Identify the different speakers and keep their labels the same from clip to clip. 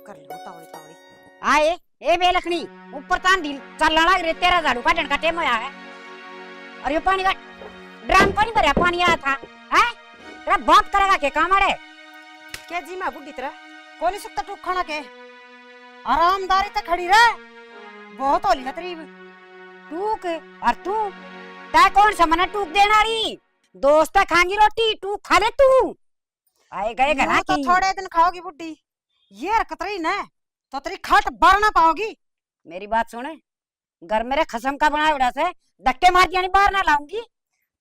Speaker 1: कर लो तावड़ी तावड़ी।
Speaker 2: आए ए बेलखनी ऊपर तान ढील चलना लग रे, तेरा झाड़ू काटने का टाइम आया है। और ये पानी का ड्रम पानी भरा पानी आया था है, तेरा बात करेगा के काम अड़े
Speaker 1: क्या जी मैं बुढ़ी तरह कोनी सुत्ता टूक खाना के आरामदारी तक खड़ी रह, बहुत होली है तेरी
Speaker 2: टूक। और तू ता कौन सा मना टूक देना रही, दोस्त खांगी रोटी टूक खा ले तू। आए गए घरा
Speaker 1: तो
Speaker 2: की
Speaker 1: थोड़े दिन खाओगी बुढ़ी, ये हरकत रही ना तो तेरी खाट बार ना पाओगी।
Speaker 2: मेरी बात सुने, घर मेरे खसम का बना उड़ा से धक्के मार के बाहर ना लाऊंगी।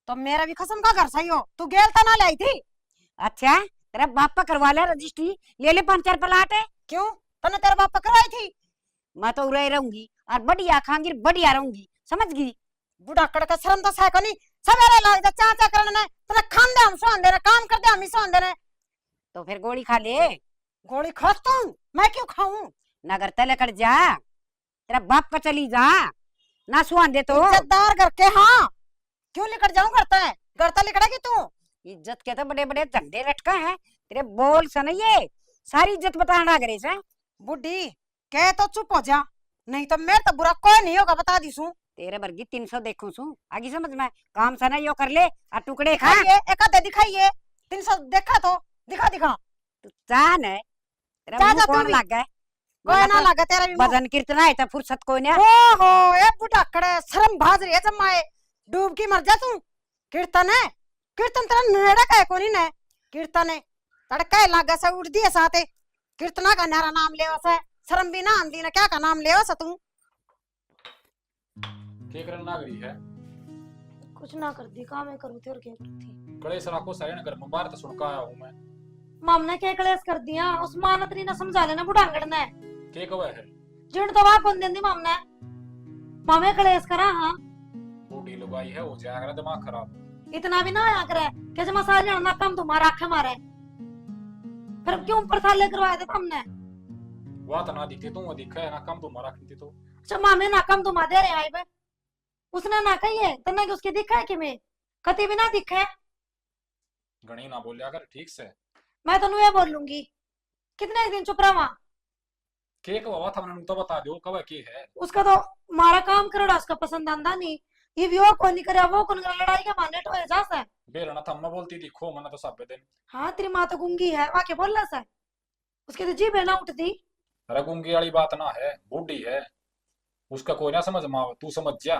Speaker 1: तो मेरा भी खसम का घर सही हो, तू गेलता ना लाई थी।
Speaker 2: अच्छा तेरा बाप का करवा ले रजिस्ट्री, ले ले 5-4 प्लाट है।
Speaker 1: क्यों तने तेरा बाप करवाई थी?
Speaker 2: मैं तो उरे रहूंगी और बढ़िया खांगी बढ़िया रहूंगी, समझ गई।
Speaker 1: बुढ़ाकड़ का शर्म तो है को नहीं, सवेरे लाग जा चाचा करने ने तेरा खान दे हम सोन देने, काम कर दे हम ही सोन देने।
Speaker 2: तो फिर गोली खा ले।
Speaker 1: गोली खास तू, मैं क्यों खाऊं?
Speaker 2: नगर तले कर जा, तेरा बाप का चली जा ना सुहान दे तो।
Speaker 1: इज्जतदार घर के हाँ क्यों लेकर जाऊं करता है, करता लेकड़ेगी तू।
Speaker 2: इज्जत के तो बड़े बड़े झंडे लटका है तेरे बोल से नहीं, ये सारी इज्जत बताना करे से।
Speaker 1: बुढ़ी कह तो चुप हो जा, नहीं तो मेरे तो बुरा कोई नहीं होगा, बता दी सू।
Speaker 2: तेरे वर्गी 300 देखूं सू आगे समझ में, काम से ना यो कर ले और टुकड़े खा।
Speaker 1: दिखाइए एक आधे दिखाइए, 300 देखा तो दिखा दिखा।
Speaker 2: तू जान है तेरा
Speaker 1: जा
Speaker 2: मुंह
Speaker 1: जा
Speaker 2: कौन
Speaker 1: तू भी।
Speaker 2: लग गए,
Speaker 1: कोई ना लगा तेरा भी मुंह।
Speaker 2: भजन कीर्तन है तो फुर्सत कोई नहीं।
Speaker 1: ओहो ए बुढ़ाकड़ शर्म भाज रही है जम्माए, डूब की मर जा तू। कीर्तन है, कीर्तन तेरा नेड़ा का है कोनी ने, कीर्तन है तड़का लागा से उड़ दिए साथे, कीर्तना का नारा नाम लेवा से शर्म भी ना आंदी ना, क्या का नाम लेवा से तू।
Speaker 3: के करन नागरी है
Speaker 4: कुछ ना कर दी, काम है करूँ थी और क्या थी।
Speaker 3: कड़े सरा को सारे नगर में बाहर तो सुनका आया हूं मैं।
Speaker 4: मम ने क्या कलेस कर दिया, उस मानतरी ने समझा लेना बुढ़ांगड़ ने।
Speaker 3: के कवे है
Speaker 4: जिन तो वहां कौन देंदी मम ने, ममे कलेस करा। हाँ
Speaker 3: बूढ़ी लुगाई है, हो जाएगा दिमाग खराब।
Speaker 4: इतना भी ना आया करे कैसे मसाले ना कम तुम्हारा आंखें मारे, फिर क्यों प्रसाले करवाए थे तुमने।
Speaker 3: बात ना दिखती तू दिखा है ना, कम तुम्हारा रखती तो।
Speaker 4: अच्छा मामे ना कम तुम दे रहे आई बे, उसने ना कही है तन्ने कि उसके दिखा है कि मैं कति भी ना दिखे।
Speaker 3: घणी ना बोलिया कर ठीक से।
Speaker 4: मैं तो ये बोलूंगी कितने दिन चुप रहा।
Speaker 3: के कवा था मैंने तो बता दो कवा के है।
Speaker 4: उसका तो मारा काम करोड़ा उसका पसंद आंदा नहीं, ये भी वो कौन नहीं करे वो कौन करे, लड़ाई के माने तो है जासा है।
Speaker 3: बेरना था मैं बोलती थी खो मना तो सब दिन।
Speaker 4: हाँ तेरी माँ तो गूंगी है, वाके बोल रहा सा उसके तो जीभ है ना उठती।
Speaker 3: अरे गुंगी वाली बात ना है, बूढ़ी है उसका कोई ना समझ माव, तू समझ जा,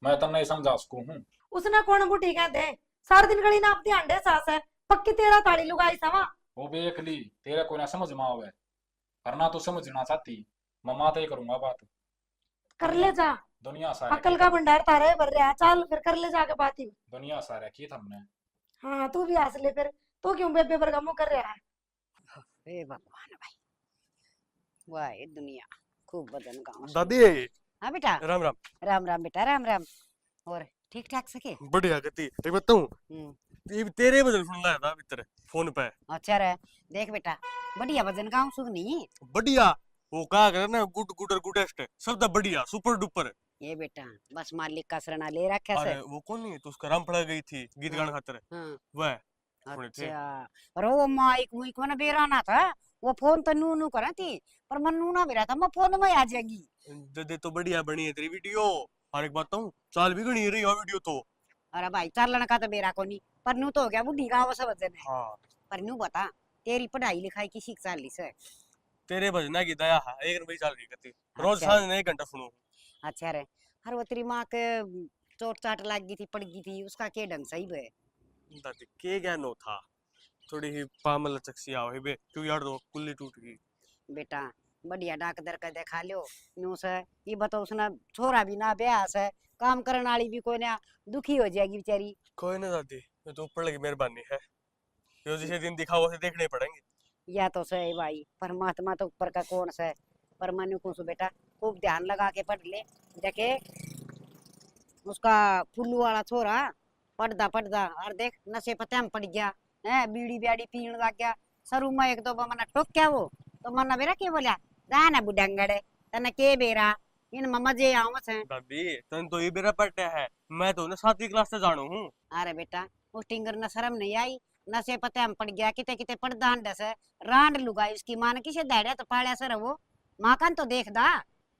Speaker 3: मैं तब नहीं समझा उसको हूँ।
Speaker 4: उसने कौन बुढ़ी कहते सारा दिन गली ना अपनी अंडे सास है पक्की तेरा ताड़ी लुगाई सवा।
Speaker 3: वो देख ली तेरा कोई ना समझ माव है, और ना तू समझना चाहती, मैं माता ही करूंगा बात।
Speaker 4: कर ले जा,
Speaker 3: दुनिया सारा
Speaker 4: अकल का भंडार तारे भर रहा है, चल फिर कर ले जाके बात ही।
Speaker 3: दुनिया सारा की हमने।
Speaker 4: हाँ तू भी हंस ले फिर, तू क्यों बेबे पर का मुंह कर रहा है।
Speaker 2: हे भगवान भाई, वाह ये दुनिया खूब बदन गाँव।
Speaker 5: दादी
Speaker 2: हाँ बेटा
Speaker 5: राम राम।
Speaker 2: राम राम बेटा राम राम। और ठीक ठाक सके?
Speaker 5: बढ़िया गति एक बताऊं, ये तेरे बदल सुन लाया था भीतर फोन पे।
Speaker 2: अच्छा रे देख बेटा, बढ़िया भजन गाऊं सुगनी।
Speaker 5: बढ़िया वो कहा करे ना गुड गुडर गुडेस्ट सब दा बढ़िया सुपर डुपर।
Speaker 2: ये बेटा बस मालिक का शरणा ले रखा से।
Speaker 5: अरे वो कौन नहीं तो उसका राम पड़ा गई थी गीत गाने खातिर।
Speaker 2: हाँ
Speaker 5: वह सुने थे।
Speaker 2: अच्छा, और वो माइक मुइक में बेराना था, वो फोन तो नू नू करा थी पर मन नू ना बेरा था, मैं फोन में आ जाएगी।
Speaker 5: दे तो बढ़िया बनी है तेरी वीडियो, और एक बात कहूं चाल भी गणी रही है वीडियो तो।
Speaker 2: अरे भाई चालन का तो बेरा को नहीं, पर नू तो हो गया बुढ़ी का वो सब भजन है।
Speaker 5: हाँ
Speaker 2: पर नू बता तेरी पढ़ाई लिखाई की शिक्षा ली से?
Speaker 5: तेरे भजना की दया है, एक भाई चाल रही गति रोज
Speaker 2: अच्छा।
Speaker 5: सांझ में 1 घंटा सुनो।
Speaker 2: अच्छा रे, हर वो तेरी माँ के चोट चाट लग गई थी पड़ गई थी, उसका के ढंग सही है?
Speaker 5: दादी के ज्ञानो था, थोड़ी ही पामल चक्सिया हो बे क्योंकि यार तो कुल्ली टूट गई।
Speaker 2: बेटा बढ़िया डॉक्टर का देखा लियो न्यू से, ये बताओ उसने छोरा भी ना ब्याह से, काम करने वाली भी कोई ना, दुखी हो जाएगी बेचारी।
Speaker 5: कोई ना दादी, ये तो ऊपर लगी मेहरबानी है, जो जिसे दिन दिखा उसे देखने पड़ेंगे।
Speaker 2: या तो सही भाई, परमात्मा तो ऊपर का कौन सा है, पर मनु को बेटा खूब ध्यान लगा के पढ़ ले। देखे उसका पुल्लू वाला छोरा पढ़दा और देख नशे पते में पड़ गया है, बीड़ी ब्याड़ी पीने लग गया, सरू में एक दो मना टोक क्या वो तो मना बेरा के बोलिया जाना बुढ़ंगड़े तने के बेरा इन मजे आवस है।
Speaker 5: दादी तन तो ये बेरा पड़ता है, मैं तो ना 7वीं क्लास से जानू हूँ।
Speaker 2: अरे बेटा उस टिंगर न शर्म नहीं आई, नशे पते हम पड़ गया किते किते पड़ दांड से रांड लुगाई उसकी मां ने किसे दाड़िया तो पाड़िया से रहो मां कान तो देख दा।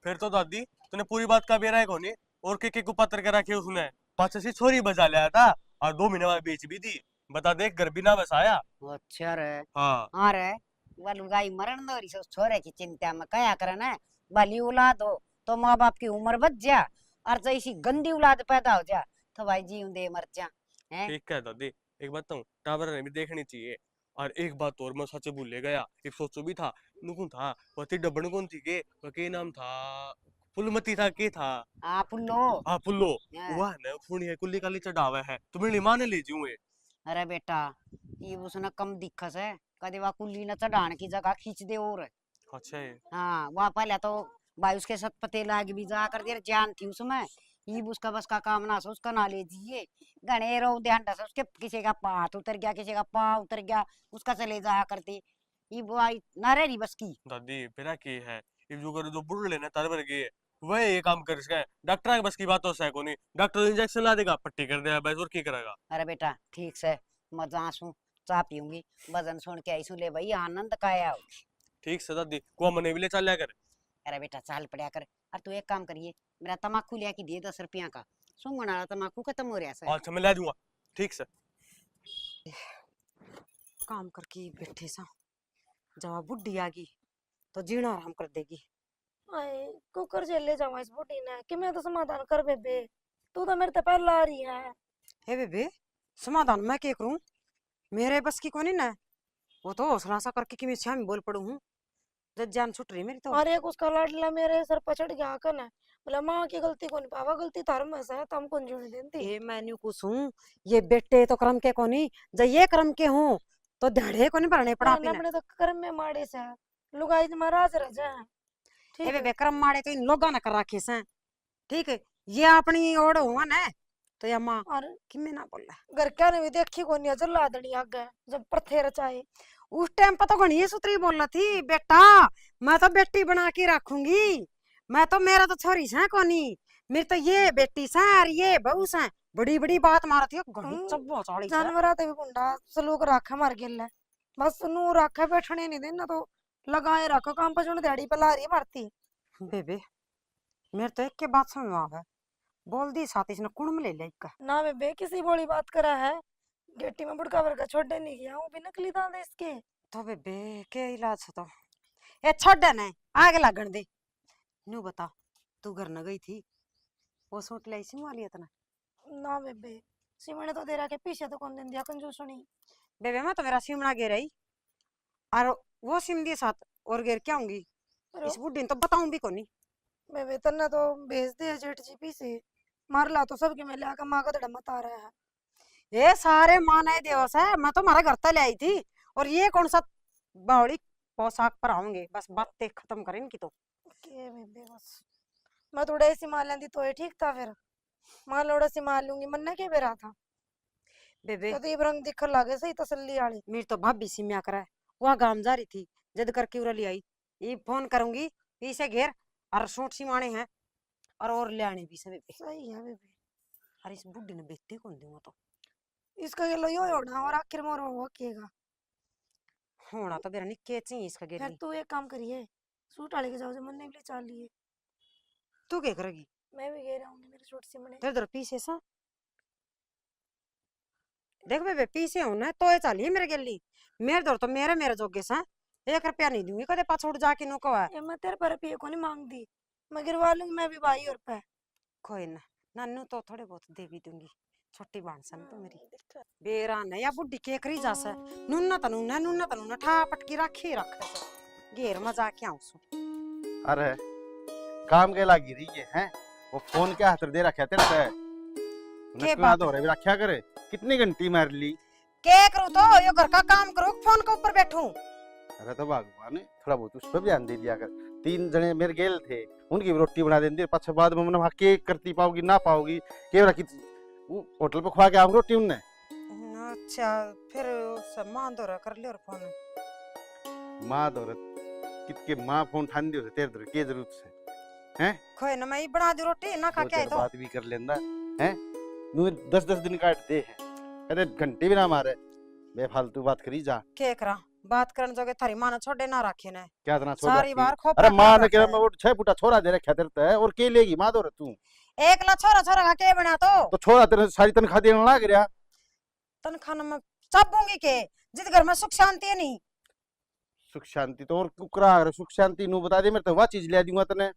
Speaker 5: फिर तो दादी तूने पूरी बात का बेरा है कोनी और के को पत्र के रखे उसने पाछे से छोरी बजा लिया था और 2 महीने बाद बेच भी दी। बता देख घर भी ना बसाया।
Speaker 2: अच्छा रे
Speaker 5: हाँ
Speaker 2: हाँ रे वह लुगाई मरण दो रही उस छोरे की चिंता में कया करना है भली औलाद हो तो माँ बाप की उम्र बच जा और जैसी गंदी औलाद पैदा हो जा तो भाई जी दे मर जा है।
Speaker 5: ठीक है दादी एक बात तो टावर ने भी देखनी चाहिए। और एक बात और मैं सच भूल गया एक सोचो भी था नुकुन था वती डबन कौन थी के नाम था फुलमती था के था।
Speaker 2: हाँ पुल्लो
Speaker 5: हाँ पुल्लो
Speaker 2: हाँ।
Speaker 5: वह ने फुनी है कुल्ली काली चढ़ावे है तुम्हें नहीं माने ले जूए।
Speaker 2: अरे बेटा ये उसने कम दिक्कत है कदे वा कुल्ली न चढ़ाने की जगह खींच दे और
Speaker 5: अच्छा है
Speaker 2: हाँ वहाँ पहले तो भाई उसके साथ पते लाग भी जा कर दे जान थी उसमें ये उसका बस का काम ना सो उसका ना ले जिए घने रो ध्यान से उसके किसी का हाथ उतर गया किसी का पाँव उतर गया उसका चले जाया करते ये बुआई ना रही बस की।
Speaker 5: दादी मेरा के है ये जो कर जो बुढ़ लेना तार पर के वह ये काम कर सके डॉक्टर के बस की बात हो सके कोनी डॉक्टर इंजेक्शन ला देगा पट्टी कर देगा बस और क्या करेगा।
Speaker 2: अरे बेटा ठीक से मैं जासूं चाह पीऊंगी वजन सुन के ऐसू ले भाई आनंद काया हो।
Speaker 5: ठीक से दादी को मने भी ले चल कर।
Speaker 2: अरे बेटा चाल पड़ा कर और तू एक काम करिए मेरा तमाकू लिया की दे 10 रुपया का सुंगन वाला तमाकू खत्म हो रहा है।
Speaker 5: अच्छा मैं ला दूंगा ठीक से।
Speaker 1: काम करके बैठे सा जब बुढ़ी आ गई तो जीना आराम कर देगी।
Speaker 4: आए कुकर झेले जाऊं इस बूटी ने कि मैं तो समाधान कर बेबे तू तो मेरे तो पहले आ रही है।
Speaker 1: हे बेबे समाधान मैं क्या करूं मेरे बस की कोनी ना वो तो हौसला सा करके कि मैं शाम बोल पड़ू हूं जब जान छुट रही मेरी तो।
Speaker 4: और एक उसका लाडला मेरे सर पर चढ़ गया कन है बोला माँ की गलती को नहीं पावा गलती धर्म में से है तुम कौन जोड़ देती।
Speaker 1: ये मैंने कुछ हूं ये बेटे तो कर्म के कोनी जब ये कर्म के हूं तो ध्याड़े को नहीं भरने पड़ा
Speaker 4: अपने तो कर्म में माड़े से लुगाई महाराज रजा है।
Speaker 1: ए
Speaker 4: ठीक
Speaker 1: बे
Speaker 4: है
Speaker 1: कर्म माड़े तो इन लोगों ने कर रखे से ठीक है ये अपनी ओर हुआ ना तो ये माँ
Speaker 4: और
Speaker 1: कि मैं ना बोला
Speaker 4: घर क्या ने भी देखी को नहीं जला दड़ी आगे जब परथे रचाए
Speaker 1: उस टाइम पर तो गणिये सूत्री बोल रही थी बेटा मैं तो बेटी बना के रखूंगी मैं तो मेरा तो छोरी से कोनी मेरी तो ये बेटी से और ये बहू से बड़ी बड़ी बात मारती है गणी चब्बो चाली से
Speaker 4: जानवर आते भी गुंडा सलूक रखा मार गेल बस नू रखा बैठने नहीं देना तो लगाए रखो काम पर जोन दिहाड़ी पे ला रही है भरती।
Speaker 1: बेबे मेरे तो एक के बात समझ में आवे बोल दी साथी इसने कुण में ले लिया इक्का
Speaker 4: ना बेबे किसी बोली बात करा है गेटी में बुड़का वर्गा छोड़ने नहीं गया हूँ भी नकली दाल दे इसके।
Speaker 1: तो बेबे के इलाज है तो ए छोड़ ने आगे लगन दे नू बता तू घर न गई थी वो सूट लाई सी वाली इतना
Speaker 4: ना बेबे सिमने तो दे रहा के पीछे तो कौन दिन दिया कंजूसनी।
Speaker 1: बेबे मैं तो मेरा सिमड़ा गे रही और वो सिम दिए साथ और घेर क्या होंगी इस बुढ़ी ने तो बताऊं भी कोनी।
Speaker 4: बेबे तन्ना तो भेज दे जेठ जी पीछे मार ला तो सबके में लिया माँ का धड़ा मत आ रहा है।
Speaker 1: ये सारे माँ नहीं देवस है मैं तो हमारा घर तक ले आई थी और ये कौन सा बावड़ी पोशाक पर आऊंगे बस बातें खत्म करें इनकी तो।
Speaker 4: के बेबे बस मैं थोड़ा ऐसी मार लेंदी तो ये ठीक था फिर मां लोड़ा सी मार लूंगी मन ने के बेरा था
Speaker 1: बेबे
Speaker 4: तो ये रंग दिखर लागे सही तसल्ली वाली।
Speaker 1: मेरी तो भाभी सिम्या करा है वह गांव जा रही थी जद करके उरा ले आई ये फोन करूंगी इसे घेर और सूट सिमाने हैं और ले आने भी से बेबे।
Speaker 4: सही है बेबे
Speaker 1: अरे इस बुढ़ी ने बेचते कौन दूंगा तो
Speaker 4: इसका ये लो यो होना और आखिर मोर वो केगा
Speaker 1: होना तो मेरा निक्के चाहिए इसका
Speaker 4: फिर
Speaker 1: गेली
Speaker 4: तू एक काम करिए सूट वाले के जाओ जो मन ने भी चाल लिए
Speaker 1: तू क्या करेगी
Speaker 4: मैं भी गए रहूंगी मेरे सूट सिमने।
Speaker 1: इधर उधर पीछे सा देख बेबे पीछे हूं ना तो ये चालिए मेरे गेली मेरे दौर तो मेरे जोगे सा 1 रुपया नहीं दूंगी कदे पाछोड़ जाके नु कवा
Speaker 4: ये मैं तेरे पर रुपये को नहीं मांगती मैं गिरवा लूंगी मैं भी भाई और पे
Speaker 1: कोई ना नानू तो थोड़े बहुत दे भी दूंगी छोटी बांसन तो मेरी बेरा नहीं या बुढ़ी के करी जासा नुन्ना तनुन्ना ठा पटकी रखी रख घेर मजा के आऊं सु।
Speaker 6: अरे काम के लागी रही है वो फोन क्या हाथ दे रखा तेरे से
Speaker 1: के
Speaker 6: बात हो रही रखा करे कितनी घंटी मार ली
Speaker 1: के करूं तो यो घर का काम करो फोन के ऊपर बैठूं।
Speaker 6: अरे तो भगवान ने थोड़ा बहुत उस पर ध्यान दे दिया कर 3 जने मेरे गेल थे उनकी भी रोटी बना देंगे पाछे बाद में वहां केक करती पाओगी ना पाओगी के रखी वो होटल पे खवा के आऊं रोटी उनने।
Speaker 1: अच्छा फिर सब मां दौरा कर ले और फोन
Speaker 6: मां दौरत कितके मां फोन ठान दियो तेरे दर के जरूरत से हैं
Speaker 1: खोए ना मैं बना दी रोटी ना खा के आए तो
Speaker 6: बात भी कर लेंदा हैं नु 10 दिन काट दे है अरे घंटे भी ना मारे बेफालतू बात करी जा।
Speaker 1: के करा बात करन जोगे थारी मां ने छोड़े ना राखे ने
Speaker 6: क्या इतना छोड़
Speaker 1: सारी
Speaker 6: रखी?
Speaker 1: बार खोपड़ा
Speaker 6: अरे माँ
Speaker 1: कर
Speaker 6: ने कह
Speaker 1: रखा
Speaker 6: मैं वो 6 फुटा छोरा दे रखा तेरे ते और के लेगी माँ दो रे तू।
Speaker 1: है। एकला छोरा छोरा का के बना
Speaker 6: तो छोरा तेरे सारी तनख्वाह देने लग गया।
Speaker 1: तनखाना में चाबूंगी के जिस घर में सुख शांति है नहीं।
Speaker 6: सुख शांति तो और कुकरा अगर सुख शांति नु बता दे मैं तो वह चीज ले दूंगा तने।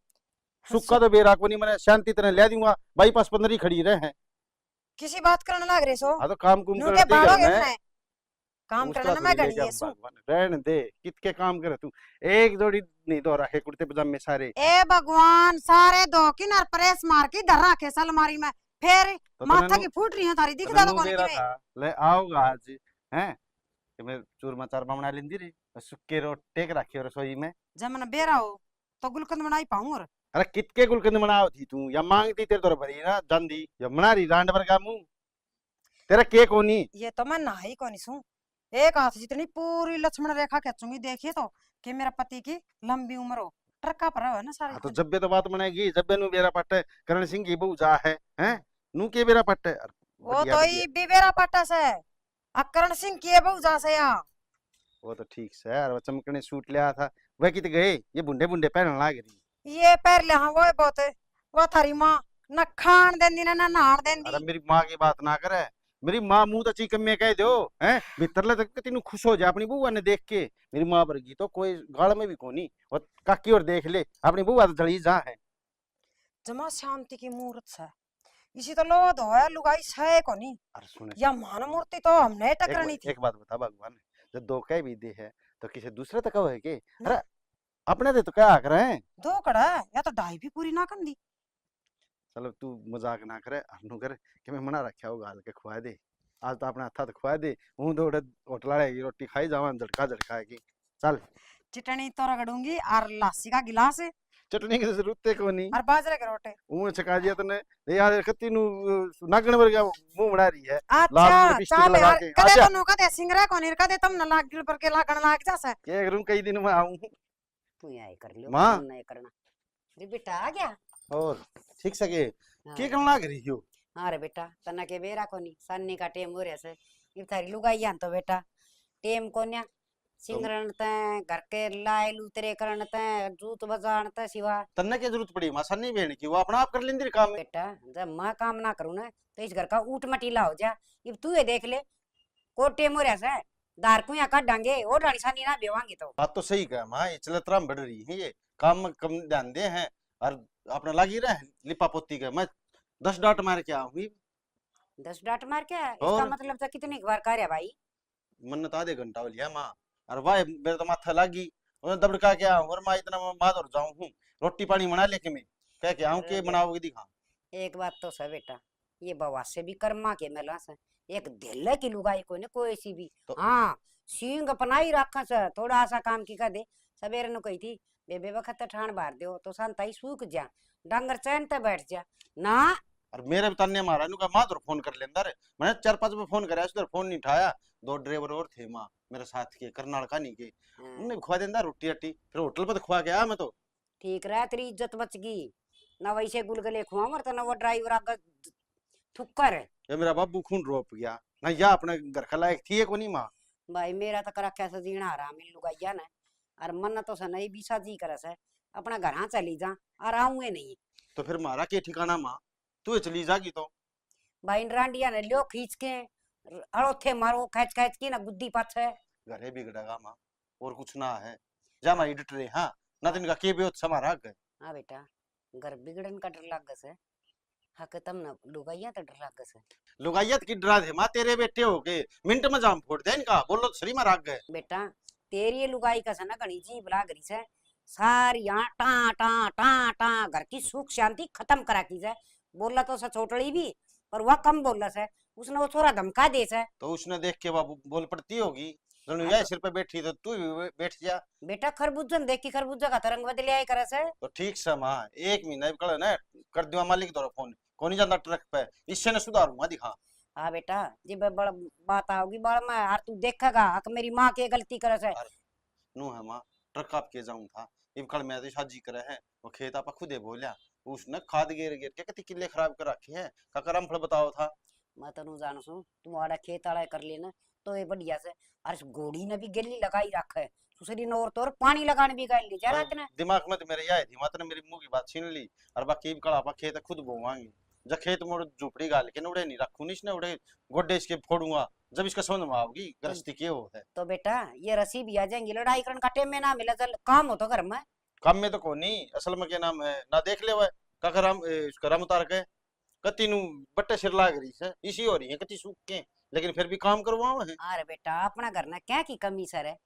Speaker 6: सुख का तो बेरा को नहीं मैंने शांति तने ले दूंगा। बाईपास 15 ही खड़ी रहे हैं।
Speaker 1: किसी बात करने लग रहे सो
Speaker 6: हाँ तो काम कुम
Speaker 1: नु
Speaker 6: कर
Speaker 1: के
Speaker 6: ठीक
Speaker 1: बाड़ोगे
Speaker 6: है
Speaker 1: मैं काम करने में गणी है सो।
Speaker 6: रहने दे कितके काम करे तू। एक जोड़ी नहीं दो रखे कुर्ते पजामे सारे।
Speaker 1: ए भगवान सारे दो किनार प्रेस मार के इधर रखे अलमारी में फिर
Speaker 6: तो
Speaker 1: माथा की फूट रही है तारी दिख दादा कौन की में।
Speaker 6: ले आओगा आज हैं कि मैं चूरमा चारमा बना लेंदी रे सुक्के रोटे के रखे रसोई में।
Speaker 1: जब मैंने बेरा हो तो गुलकंद बनाई पाऊं और
Speaker 6: अरे कितके गुलकंद बनाओ थी तू या मांगती तेरे तो भरी ना जंदी या मना रही रांड भर का मुंह तेरा के कोनी।
Speaker 1: ये तो मैं ना ही कौन सू एक हाथ जितनी पूरी लक्ष्मण रेखा खींचूंगी देखिए तो कि मेरा पति की लंबी उम्र हो ट्रका पर है ना सारे
Speaker 6: हाँ तो जब भी तो बात बनाएगी जब भी नु बेरा पट्टे करण सिंह की बहू जा है हैं नु के बेरा पट्टे।
Speaker 1: वो तो ही बिबेरा पट्टा से अकरण सिंह की बहु जा से या
Speaker 6: वो तो ठीक से यार वो चमकने सूट लिया था वह कित गए ये बुंडे बुंडे पहनने लग रही।
Speaker 1: ये पैर ले हाँ वो है बहुत वो थारी माँ न खान देंदी ना नहान देंदी।
Speaker 6: अरे मेरी माँ की बात ना करे मेरी माँ मुंह तो चीकम में कह दो हैं भीतर ले तक तीनों खुश हो जाए अपनी बुआ ने देख के। मेरी माँ वर्गी तो कोई गाल में भी कोनी और काकी और देख ले अपनी बुआ तो जड़ी जा है।
Speaker 1: जमा शांति की मूर्त से इसी तो लो दो है लुगाई सहे कोनी
Speaker 6: अरे सुने
Speaker 1: या मान मूर्ति तो हमने टकरानी थी।
Speaker 6: एक बात बता भगवान जब दो कह भी दे है तो किसी दूसरे तक है के। अरे अपने दे तो क्या कर रहे हैं
Speaker 1: दो कड़ा या तो डाई भी पूरी ना कर दी।
Speaker 6: चलो तू मजाक ना करे अनु करे कि मैं मना रखा हो गाल के खुआ दे आज तो अपना हथा तो खुआ दे हूं दौड़े होटल की रोटी खाई जावा झटका झटका की चल
Speaker 1: चटनी तो रगड़ूंगी और लासी का गिलास
Speaker 6: चटनी की जरूरत को नहीं
Speaker 1: और बाजरे के रोटे।
Speaker 6: ऊं छका दिया तने यार खत्ती नु नागण वर का मुंह बना रही है।
Speaker 1: अच्छा
Speaker 6: लिपस्टिक
Speaker 1: चाल
Speaker 6: लगा
Speaker 1: यार
Speaker 6: के
Speaker 1: कदे
Speaker 6: आजा।
Speaker 1: तो नो कदे सिंगरा कोनी कदे तुम न लाग गिल पर के लागण लाग जासे
Speaker 6: के करूं कई दिन में आऊं
Speaker 2: तू यहाँ कर लियो
Speaker 6: माँ।
Speaker 2: तुम नहीं करना। अरे बेटा आ गया।
Speaker 6: और ठीक सके
Speaker 2: हाँ।
Speaker 6: के करना लाग रही हो।
Speaker 2: हाँ रे बेटा तना के बेरा कोनी सन्नी का टेम हो रहा से ये थारी लुगाई तो बेटा टेम कोन्या सिंगरण ते घर के लाए लूतरे करण ते जूत बजान ते सिवा।
Speaker 6: तन्ने की जरूरत पड़ी मां सन्नी बहन की वो अपना आप कर लेंदी रे काम में।
Speaker 2: बेटा जब मैं काम ना करूँ ना तो इस घर का ऊट मटीला हो जा। अब तू ये देख ले को टेम हो रहा से दार को यहाँ काट डांगे और रानी सानी ना बेवांगी तो।
Speaker 6: बात तो सही कहा मां ये चलतराम बढ़ रही है ये काम में कम ध्यान दे हैं और अपना लगी रहे लिपा पोती का मैं 10 डांट मार के आऊंगी
Speaker 2: 10 डांट मार के इसका
Speaker 6: और?
Speaker 2: मतलब था कितनी बार कार्य भाई
Speaker 6: मन तो आधे घंटा हो लिया माँ और वाह मेरे तो माथा लगी और दबड़का के आऊं और माँ इतना बहादुर जाऊं हूँ रोटी पानी बना लेके मैं कह के आऊं के बनाओगे दिखा।
Speaker 2: एक बात तो है बेटा ये बवा से भी कर्मा के मेला से एक दिल्ले की लुगाई कोई ने कोई सी भी
Speaker 6: तो-
Speaker 2: हाँ सींग अपनाई रखा से थोड़ा सा काम की कर दे सवेरे ने कही थी बेबे वक्त ठाण बार दो तो संताई सूख जा डंगर चैन ते बैठ जा ना।
Speaker 6: और मेरे भी तन्ने मारा इनका माँ तो फोन कर लेंदा रे मैंने 4-5 बार फोन कराया उधर फोन नहीं उठाया। 2 ड्राइवर और थे माँ मेरे साथ के करनाल का नहीं के उन्हें खुआ देंदा रोटी अट्टी फिर होटल पर तो खुआ गया मैं तो।
Speaker 2: ठीक रहा तेरी इज्जत बच गई ना वैसे गुलगले खुआ मर तो ना वो ड्राइवर आगे थुक्कर है।
Speaker 6: ये मेरा बाबू खून रोप गया ना या अपने घर का लायक थी को नहीं माँ।
Speaker 2: भाई मेरा तो करा कैसा जीना आ रहा मिल लुगाइया ने और मन तो सनई भी साजी कर से अपना घर हाँ चली जा और आऊंगे नहीं।
Speaker 6: तो फिर मारा के ठिकाना माँ तू चली जागी तो।
Speaker 2: भाई रांडिया ने लियो खींच के अड़ो थे मारो खैच खैच की ना गुद्दी पाछे
Speaker 6: घरे बिगड़ेगा माँ और कुछ ना है जा मारी डटरे हाँ ना तिनका के भी समारा गए।
Speaker 2: हाँ बेटा घर बिगड़न का डर लाग से हक तम न लुगाइया तो डर लाग से
Speaker 6: लुगाइयत की डरा दे माँ तेरे बेटे हो के मिनट में जाम फोड़ दे इनका बोलो तो सरी में राग गए।
Speaker 2: बेटा तेरी ये लुगाई का सना घनी जीभ लाग रही से सारी यहाँ टा टा टा टा घर की सुख शांति खत्म करा की जाए बोला तो छोटड़ी भी पर वह कम बोला से उसने वो थोड़ा धमका दे से।
Speaker 6: तो उसने देख के बाबू बोल पड़ती होगी ये सिर पे बैठी तो तू भी बैठ जा।
Speaker 2: बेटा खरबूजन देख की खरबूजा का तरंग बदले आए करे से
Speaker 6: तो ठीक से माँ 1 महीना कल ना कर दिया मालिक दो फोन को नहीं जाता ट्रक पे इससे न सुधारूंगा दिखा।
Speaker 2: हाँ बेटा जी बड़ बात आओगी बड़ में यार तू देखेगा हक मेरी माँ के गलती करे से
Speaker 6: नू है माँ ट्रक आप के जाऊं था इब कल मैं तो शादी करे है वो खेत आप खुदे बोलिया उसने खाद गिर गिर के कितनी किले खराब कर रखे हैं का करम फल बताओ था।
Speaker 2: मैं तनु जानू सू तुम्हारा खेत आड़ा कर लेना तो ये बढ़िया से। और इस घोड़ी ने भी गिल्ली लगाई रख है, दूसरी ने और तो और पानी लगाने भी गई ली जा रात ने।
Speaker 6: दिमाग में तो मेरे यह थी, मात्र मेरी मुंह की बात छीन ली। और बाकी कड़ा पा खेत खुद बोवांगे, जब खेत मोड़ झोपड़ी गाल के उड़े नहीं रखू नहीं इसने उड़े गोड्डे इसके फोड़ूंगा जब इसका समझ में आओगी गृहस्थी के हो है।
Speaker 2: तो बेटा ये रसी भी आ जाएंगी, लड़ाई करने का टाइम में ना मिला, चल काम हो तो घर में।
Speaker 6: काम में तो को नहीं, असल में क्या नाम है ना देख ले, काका राम उसका राम उतार के कति नु बट्टे सिर लाग रही है, इसी हो रही है कति सूख के, लेकिन फिर भी काम करवाओ है।
Speaker 2: अरे बेटा अपना घर ना क्या की कमी सर है,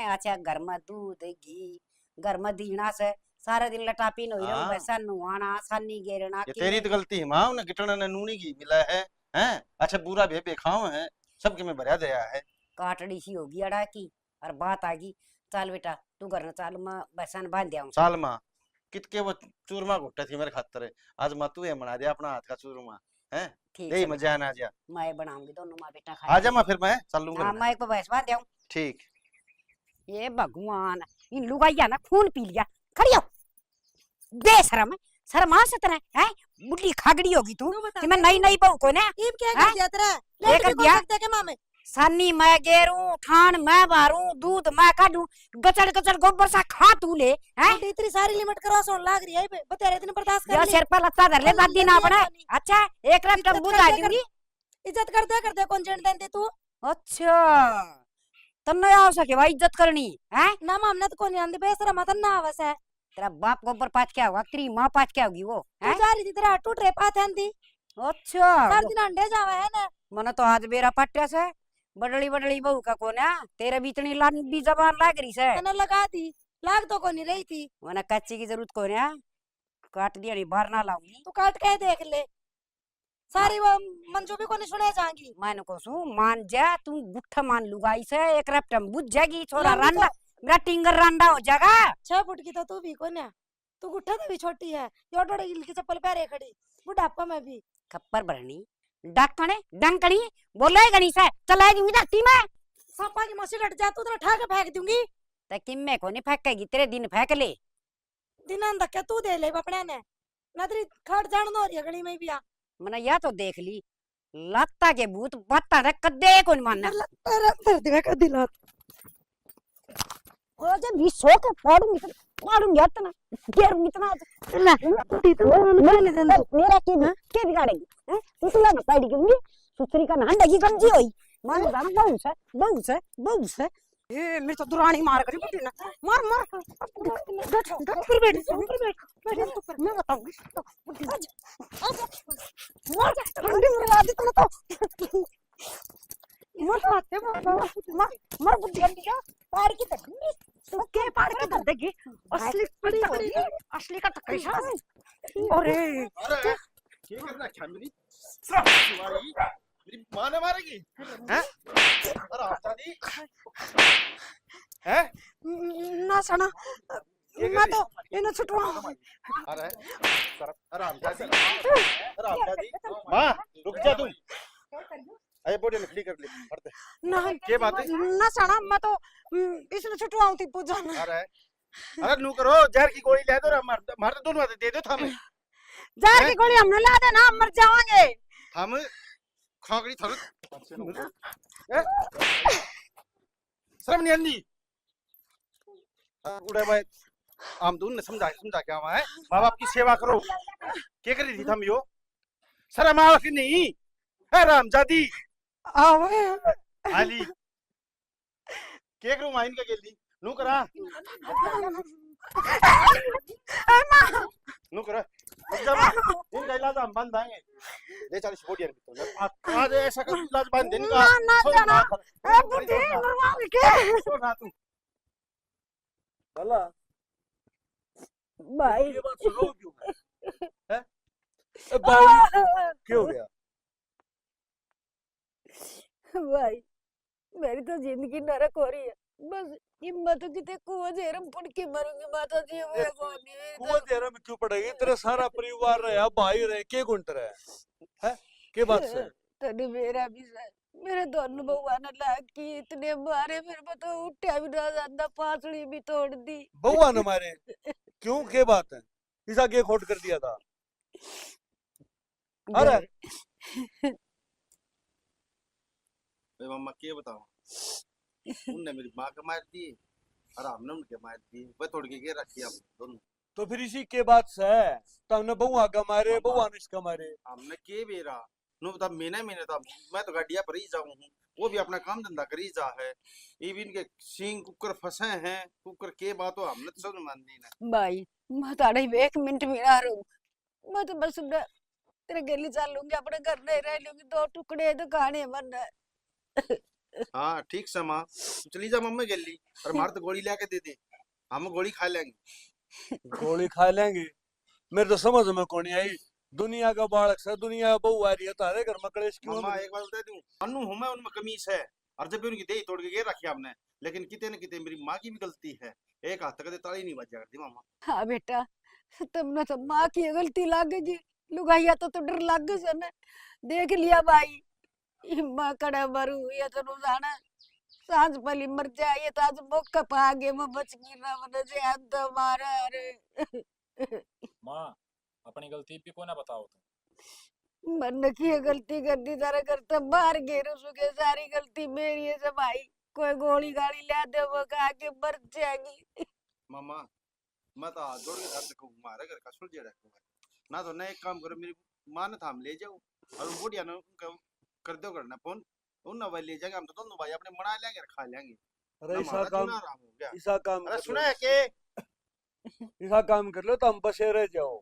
Speaker 2: अच्छा घर में दूध घी घर में दीना से सारा दिन लटापी नो
Speaker 6: हाँ।
Speaker 2: वैसा नुआना सानी गेरना
Speaker 6: ये तेरी तो गलती है माँ, उन्हें गिटना ने नूनी की मिला है, हैं अच्छा बुरा भी खाओ है, सबके में भरा दया है।
Speaker 2: काटड़ी सी होगी अड़ा की और बात आ गई। चल बेटा तू घर न चल, मैं बसन बांध दिया
Speaker 6: साल माँ कितके वो चूरमा घुट्टे थी मेरे खातर, आज माँ तू ये बना दिया अपना हाथ का चूरमा है,
Speaker 2: ठीक
Speaker 6: यही
Speaker 2: है
Speaker 6: मजा आना जा।
Speaker 2: मैं बनाऊंगी दोनों माँ बेटा खा
Speaker 6: आ जा माँ, फिर मैं चल लूंगा।
Speaker 2: हाँ मैं एक भैंस बांध दिया।
Speaker 6: ठीक।
Speaker 2: ये भगवान इन लुगाइया ना खून पी लिया, खड़ी हो बेशरम शर्म आ सतरा है, बुढ़ी खागड़ी होगी तू कि मैं नई नई बहू को ना
Speaker 4: ईब क्या
Speaker 2: हाँ?
Speaker 4: कर दिया तेरा?
Speaker 2: ये
Speaker 4: लेट
Speaker 2: कर
Speaker 4: भी बोल
Speaker 2: दिया?
Speaker 4: सकते हैं क्या मामे?
Speaker 2: सानी मैं गेरू ठान मैं बारू दूध मैं काढूं, गचड़ गचड़ गोबर सा खा तू ले हैं।
Speaker 4: बेटी इतनी सारी लिमिट क्रॉस होने लग रही है बे, बता रहे इतने बर्दाश्त
Speaker 2: यो
Speaker 4: कर ली।
Speaker 2: सिर पर लत्ता धर ले, दादी ना बना। अच्छा एक रात
Speaker 4: इज्जत
Speaker 2: तक बुझा
Speaker 4: करते
Speaker 2: दूंगी।
Speaker 4: इज्जत कर दे कौन जेंट देंदे तू?
Speaker 2: अच्छा तन्ने आ सके भाई इज्जत करनी है।
Speaker 4: ना मामने तो कोनी आंदी बेसरा मत ना आवस है।
Speaker 2: तेरा बाप गोबर पाच क्या होगा, तेरी माँ पाच क्या होगी वो
Speaker 4: तू
Speaker 2: है।
Speaker 4: जा रही थी तेरा टूट रे पाथ आंदी,
Speaker 2: अच्छा
Speaker 4: हर दिन अंडे जावे है ना।
Speaker 2: मने तो आज बेरा पट्टे से बड़ली बड़ली बहू का कोन है, तेरे भी इतनी लंबी जबान लाग रही से।
Speaker 4: मैंने लगा दी, लाग तो कोनी रही थी।
Speaker 2: मने कच्ची की जरूरत कोन है, काट दिया नहीं बाहर ना लाऊंगी।
Speaker 4: तू काट के देख ले, सारी वो मंजू भी कोनी सुने जाएंगी।
Speaker 2: मैंने को सु मान जा तू गुट्ठा मान लुगाई से एक रपटम बुझ जाएगी छोरा
Speaker 4: लंबी
Speaker 2: रांडा मेरा टिंगर रांडा हो जाएगा।
Speaker 4: 6 फुट की तो तू भी कोन्या, तू गुट्ठा तो भी छोटी है, यो डोड़े हिल की चप्पल पहरे खड़ी बुढ़ापा में भी।
Speaker 2: खप्पर भरनी डाकने डंकनी बोले गनी से चला दूंगी धरती में।
Speaker 4: सांपा की मौसी लट जा तू तो ठा के फेंक दूंगी।
Speaker 2: ते किम्मे को नहीं फेंकेगी, तेरे दिन फेंक ले।
Speaker 4: दिनां धक्के तू दे ले अपने ने, नदरी खड़ जान दो रही गली में भी आ।
Speaker 2: मैंने या तो देख ली लत्ता के भूत बत्ता रे कदे को नहीं मानना।
Speaker 4: तेरा दर्द में कर दिला
Speaker 2: ओ जब भी सो के फाड़ूंगी इतना घेरूंगी इतना
Speaker 4: ना टूटी तो मैंने दे दो
Speaker 2: मेरा के बिगाड़ेगी हैं। उसला ना साइड की सुसरी का नांडा की गंजी होई मान जान बहु से
Speaker 1: ए मेरी तो दुरानी मार करी बुढ़ी ना, मार मार बैठ ऊपर बैठ ऊपर मैं बताऊंगी। मार ठंडी मरवा दी तूने तो, मार खाते मार मार बुद्धि गंदी पार की तक के पार की तक देगी असली पड़ी होगी, असली का टक्कर है। अरे
Speaker 6: अरे ये करना क्या मेरी सारी मेरी मां ने मारेगी हैं? अरे आता दी हैं?
Speaker 1: ना सना मैं तो इन्हें छुटवा।
Speaker 6: अरे आराम जादी मां रुक जा तू, अरे बॉडी निकली कर ले पड़ते
Speaker 1: ना
Speaker 6: के बात है?
Speaker 1: ना सना मैं तो इसने छुटवाऊं थी पूजा ना।
Speaker 6: अरे नू करो जहर की गोली ले दो रे, मार तो दोनों दे दो थामे,
Speaker 1: जहर की गोली हमने ला देना, हम मर जाएंगे।
Speaker 6: हम खागड़ी थामे शर्म नहीं आंदी उड़े भाई। आमदून ने समझा क्या हुआ है, माँ बाप की सेवा करो, क्या कर रही थी थम यो शर्म आओ कि नहीं है रामजादी
Speaker 1: आवे
Speaker 6: आली क्या करूं माइन का गेली नू करा नू करा इन गैला तो हम बंद आएंगे ले 40 बोडिया तो आज ऐसा कर इलाज बंद दिन का
Speaker 1: ना जाना ए बुद्धि मरवा के
Speaker 6: सो ना तू
Speaker 5: चला
Speaker 2: भाई
Speaker 5: ये बात सुनो क्यों है क्या हो गया
Speaker 2: भाई मेरी तो जिंदगी नरक हो रही है, बस हिम्मत कितने कुआं जेरम पड़ के मरूंगी माता जी। मैं
Speaker 5: कुआं तेरा में क्यों पड़ेगी, तेरा सारा परिवार रहा भाई रहे के गुंट रहे है के बात से
Speaker 2: तने मेरा भी सर मेरे दोनों भगवान लाग की इतने मारे, फिर मैं तो उठा भी ना जाता, पासड़ी भी तोड़ दी।
Speaker 5: भगवान हमारे क्यों के बात है, इसा के खोट कर दिया था। अरे
Speaker 6: भाई मम्मा के बताओ, उनने मेरी माँ को मार दी और हमने उनके मार दी, वह तोड़ के रखी हम दोनों।
Speaker 7: तो फिर इसी के बात से तुमने बहुआ का मारे
Speaker 6: मामा।
Speaker 7: बहुआ ने इसका मारे।
Speaker 6: हमने के बेरा नु बता महीने महीने था, मैं तो गाड़िया पर ही जाऊं हूँ, वो भी अपना काम धंधा करी जा है। इवन के सिंह कुकर फंसे हैं, कुकर के बात हो हमने तो सब मान दी ना।
Speaker 2: भाई मैं ताड़े 1 मिनट में आ रहा हूँ। मैं तो बस उन्हें तेरे गली चल लूंगी, अपने घर नहीं रह लूंगी, 2 टुकड़े तो खाने मन।
Speaker 6: हाँ ठीक से माँ, चली जा मम्मी गली और मार तो गोली लेके दे दे, हम गोली खा लेंगे।
Speaker 7: गोली खा लेंगे। मेरे तो समझ में कौन नहीं आई, दुनिया का बालक से दुनिया का बहू आ रही है, तारे घर में कलेश क्यों
Speaker 6: मम्मा
Speaker 7: है?
Speaker 6: एक बात बता दूं, अनु हूं मैं, उनमें कमीज है, और जब भी उनकी देही तोड़ के गिर रखी हमने, लेकिन किते न किते मेरी माँ की भी गलती है, एक हाथ तक ताली नहीं बजा करती मामा।
Speaker 2: हाँ बेटा, तुमने तो माँ की गलती लागेगी, लुगाइया तो डर लग गई ने। देख लिया भाई, माँ कड़ा मरू ये तो जाना सांझ पली मर जाए, ये तो आज मौका पा गए, मैं बच गई ना, मैंने जे हाथ मारा। अरे
Speaker 3: माँ अपनी गलती भी को ना बताओ तुम।
Speaker 2: मन की ये गलती कर दी, जरा करता बाहर घेरो सुके, सारी गलती मेरी है सब भाई। कोई गोली गाड़ी ला दे, वो खा के मर जाएगी।
Speaker 6: मामा मैं तो हाथ जोड़ के घर तक मारे घर का सुलझे रखूंगा ना, तो नए काम करो, मेरी माँ ने थाम ले जाओ और बुढ़िया ने उनका कर दो करना फोन, उन ना ले जाएंगे, हम तो दोनों भाई अपने मना लेंगे और खा लेंगे।
Speaker 7: अरे
Speaker 6: ना
Speaker 7: ऐसा
Speaker 6: हमारा
Speaker 7: काम,
Speaker 6: जीना आराम हो गया।
Speaker 7: ऐसा काम
Speaker 6: अरे
Speaker 7: कर
Speaker 6: सुना
Speaker 7: लो,
Speaker 6: है के
Speaker 7: ऐसा काम कर लो तो हम बसे रह जाओ।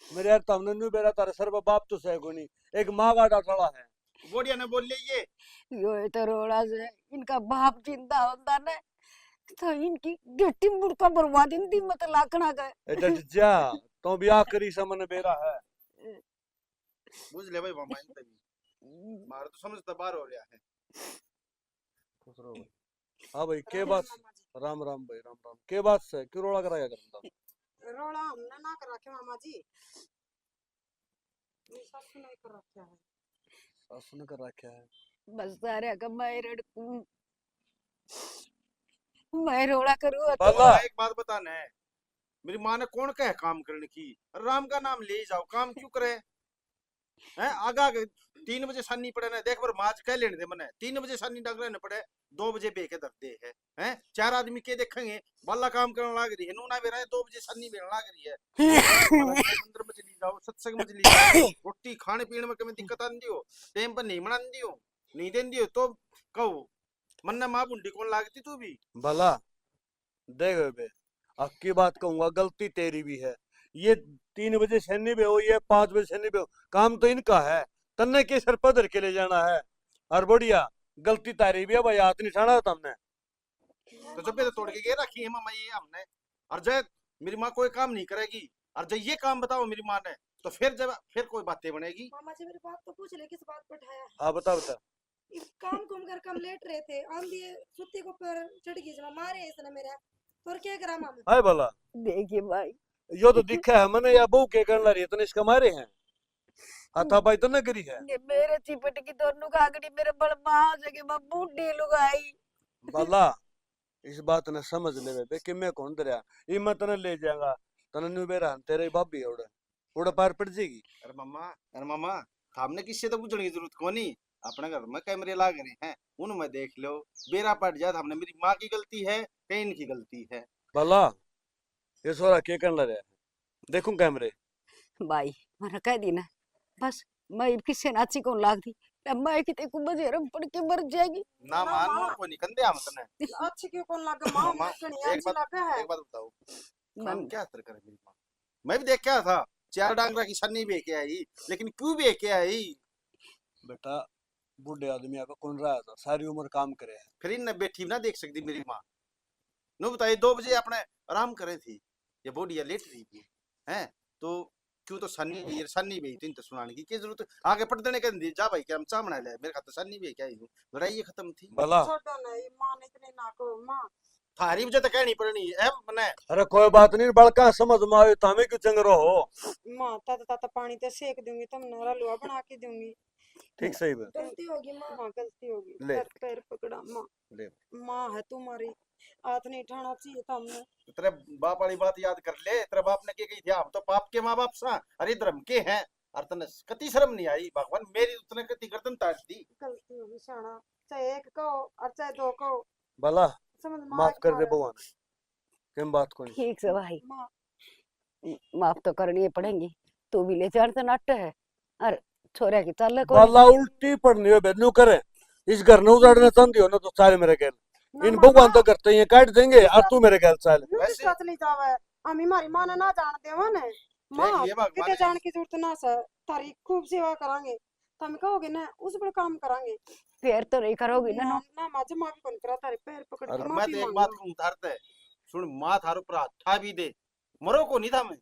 Speaker 7: मेरे यार तुमने न्यू बेरा तारे सर पर बाप तो सह कोनी, एक माँ का डाटड़ा है।
Speaker 6: बुढ़िया ने बोल लिए
Speaker 2: यो तो रोड़ा से इनका बाप जिंदा होता ना, तो इनकी गट्टी मुड़का बर्बाद दी मत लाकना का।
Speaker 7: एडट जा, तो भी आखिरी समन बेरा है।
Speaker 6: बुझ ले भाई मामा, इन तभी मार तो समझ बाहर हो रहा है।
Speaker 7: खुश रहो भाई। हाँ भाई के बात, राम राम भाई, राम राम। के बात से क्यों रोड़ा कराया करता?
Speaker 1: रोड़ा हमने ना कर रखे मामा जी, मेरी सासू ने कर रखा है।
Speaker 7: सासू ने कर रखा है।
Speaker 2: बस सारे का मैं रड़कू, मैं रोड़ा करूँ तो
Speaker 7: बाला
Speaker 6: एक बात बताना है, मेरी माँ ने कौन कहे काम करने की, राम का नाम ले जाओ, काम क्यों करे हैं? आगा 3 बजे सानी पड़े ना, देख बार माज कह लेने दे मने, 3 बजे सानी डगरे न पड़े, 2 बजे बेके दर्दे है हैं? 4 आदमी के देखेंगे बाला काम करने लाग रही है, नूना बेरा है 2 बजे सानी बेरने लाग रही है। मंदिर में चली जाओ, सत्संग में चली जाओ, रोटी खाने पीने में कभी दिक्कत आंदी हो, टाइम पर नहीं बनांदी हो, नहीं देंदी हो तो कहो मन्ना माँ बुंडी कौन लागती तू भी।
Speaker 7: भला देख बे, अक्की बात कहूंगा, गलती तेरी भी है। ये 3 बजे सैनी पे हो, ये 5 बजे सैनी पे हो, काम तो इनका है, तन्ने के सर पधर के ले जाना है। और बढ़िया गलती तारी भी है भाई, हाथ नहीं ठाना तुमने।
Speaker 6: तो जब तो तोड़ के गे रखी है मामा ये हमने, और जब मेरी माँ कोई काम नहीं करेगी और जब ये काम बताओ मेरी माँ ने, तो फिर कोई बातें बनेगी।
Speaker 4: मामा जी मेरी बात तो पूछ ले, किस बात पर उठाया?
Speaker 7: हाँ बता बता।
Speaker 4: इस काम कुम कर कम लेट रहे थे, आंधी सुत्ती को पर चढ़ गई, जमा मारे इसने मेरा, और क्या करा मामा?
Speaker 7: हाय भला,
Speaker 2: देखिए भाई,
Speaker 7: यो तो दिखा है मैंने, या बहू के करना रही है तो इसका मारे हैं, हाथापाई तो न करी है।
Speaker 2: ये मेरे चिपट की दोनों कागड़ी मेरे बड़ माँ जगह मैं बूढ़ी लुगाई।
Speaker 7: भला इस बात ने समझ ले बे कि मैं कौन दरिया, ये मैं तने ले जाऊंगा, तने न्यू बेरा तेरे भाभी उड़े उड़े पार पड़ जाएगी।
Speaker 6: अरे मामा हमने किससे तो पूछने की जरूरत को नहीं, अपने घर में कैमरे लाग रहे हैं, उनमें देख लो, बेरा पड़ जाए हमने, मेरी माँ की गलती है कहीं इनकी गलती है।
Speaker 7: भला ये सोरा के करना रहा है, देखूं कैमरे।
Speaker 2: भाई मैंने कह दी ना, बस मैं किससे नाची को लाग दी, मैं कितने को बजेरम पड़ के मर जाएगी।
Speaker 6: ना मानो को नहीं कंदे हम तने।
Speaker 1: अच्छी क्यों कौन लगा माँ,
Speaker 6: मामा,
Speaker 1: कहीं अच्छी लगा है।
Speaker 6: एक बात बताओ, काम
Speaker 2: मन
Speaker 6: क्या असर करे मेरी माँ? मैं भी देख क्या था, 4 डांगरा की सन्नी बे के आई, लेकिन क्यों बे के आई?
Speaker 7: बेटा बूढ़े आदमी को कौन रहा था, सारी उम्र काम करे है।
Speaker 6: फिर इन बैठी ना देख सकती मेरी माँ, नो बताइए 2 बजे अपने आराम करे थी, ये बोडिया लेट रही थी हैं, तो क्यों तो सन्नी भी तीन तो सुनाने की क्या जरूरत, आगे पट देने के जा भाई क्या हम चाह बना ले, मेरे खाते सन्नी भी क्या ही लड़ाई खत्म थी।
Speaker 7: भला
Speaker 1: छोड़ो नहीं, माँ ने इतने ना को माँ,
Speaker 6: थारी वजह तो कहनी पड़नी है मने।
Speaker 7: अरे कोई बात नहीं, बड़का समझ में आवे तो हमें क्यों चंगरो हो।
Speaker 1: माँ ताता ताता पानी तो सेक दूंगी, तुमने हलवा बना के दूंगी।
Speaker 7: ठीक सही बात।
Speaker 4: गलती होगी माँ।
Speaker 1: माँ गलती होगी,
Speaker 7: ले।
Speaker 1: सर पैर पकड़ा माँ,
Speaker 6: ले।
Speaker 1: माँ है तुम्हारी, हाथ नहीं उठाना चाहिए था हमने।
Speaker 6: तेरे बाप वाली बात याद कर ले, तेरे बाप ने क्या कही थी, हम तो पाप के माँ बाप सा, अरे धर्म के हैं, और तने कति शर्म नहीं आई, भगवान मेरी उतने कति गर्दन ताड़ दी।
Speaker 1: गलती होगी शाना, चाहे एक कहो और चाहे दो कहो,
Speaker 7: भला
Speaker 1: समझ
Speaker 7: माफ कर दे बुआ ने, किन बात को नहीं।
Speaker 2: ठीक से भाई,
Speaker 1: माँ
Speaker 2: माफ तो करनी ही पड़ेगी। तू भी ले चढ़ तो नाट्य है, अरे छोरे की चल कोई
Speaker 7: भला उल्टी पड़नी हो बेनू करे, इस घर ने उजाड़ना चाहती हो ना तो सारे मेरे गैल, इन
Speaker 1: मामा,
Speaker 7: भगवान तो करते ही काट देंगे और तू मेरे गैल चाल।
Speaker 1: नु
Speaker 6: वैसे-
Speaker 1: किस चली जावे, अमी मारी मां ने ना जान देवा ने। मां
Speaker 6: ये भगवान
Speaker 1: किते
Speaker 6: है।
Speaker 1: जान की जरूरत ना से, तारी खूब सेवा करांगे, तुम कहोगे ना उस पर काम करांगे।
Speaker 2: फिर तो नहीं करोगी ना।
Speaker 1: ना मां जमा भी कौन करा, तारे पैर पकड़
Speaker 7: अरे
Speaker 1: के
Speaker 6: मैं
Speaker 1: माफी
Speaker 6: तो एक
Speaker 1: मांग
Speaker 6: बात कहूं उतारते है, सुन माँ थारो पर था भी दे, मरो को नहीं था मैं,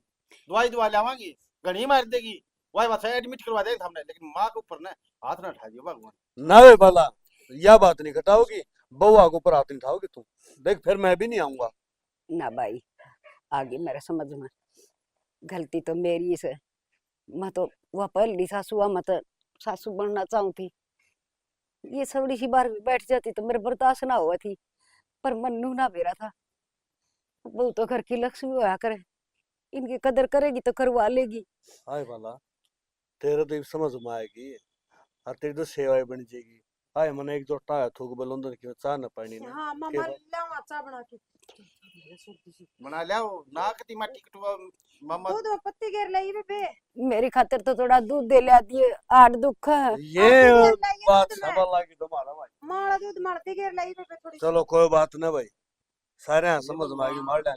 Speaker 6: दवाई लावांगी, घनी मार देगी, वही बात है एडमिट करवा देगा हमने, लेकिन माँ के ऊपर ना हाथ ना उठा दियो भगवान।
Speaker 7: ना वे भला यह बात नहीं घटाओगी, बउआ को ऊपर हाथ नहीं उठाओगी तू, देख फिर मैं भी नहीं आऊंगा।
Speaker 2: ना भाई, आगे मेरे समझ में, गलती तो मेरी से। मैं तो वह पहली सासू हुआ, मैं तो सासू बनना चाहूँ थी। ये सवड़ी सी बार बैठ जाती तो मेरे बर्दाश्त ना हुआ थी, पर मन्नू ना मेरा था। वो तो घर की लक्ष्मी हुआ करे, इनकी कदर करेगी तो करवा लेगी।
Speaker 7: हाय भला तेरे तो समझ में आएगी और तेरी तो सेवाएं बन जाएगी। हाय मैंने एक दो टाया थूक बलंदर की चाह न पानी ना
Speaker 1: हां मामा लावा चा बना के
Speaker 6: बना लियाओ नाक ती माटी कटवा मामा।
Speaker 1: दूध में पत्ती घेर लई बे,
Speaker 2: मेरी खातिर तो थोड़ा दूध दे ला दिए, आठ दुख है।
Speaker 7: ये
Speaker 1: आगे चल रही है
Speaker 7: बात
Speaker 1: दूध में।
Speaker 7: समझ लगी तुम्हारा भाई।
Speaker 1: माड़ा दूध मरती घेर लई बे थोड़ी।
Speaker 7: चलो कोई बात ना भाई, सारे यहाँ समझ में आएगी, मार डाल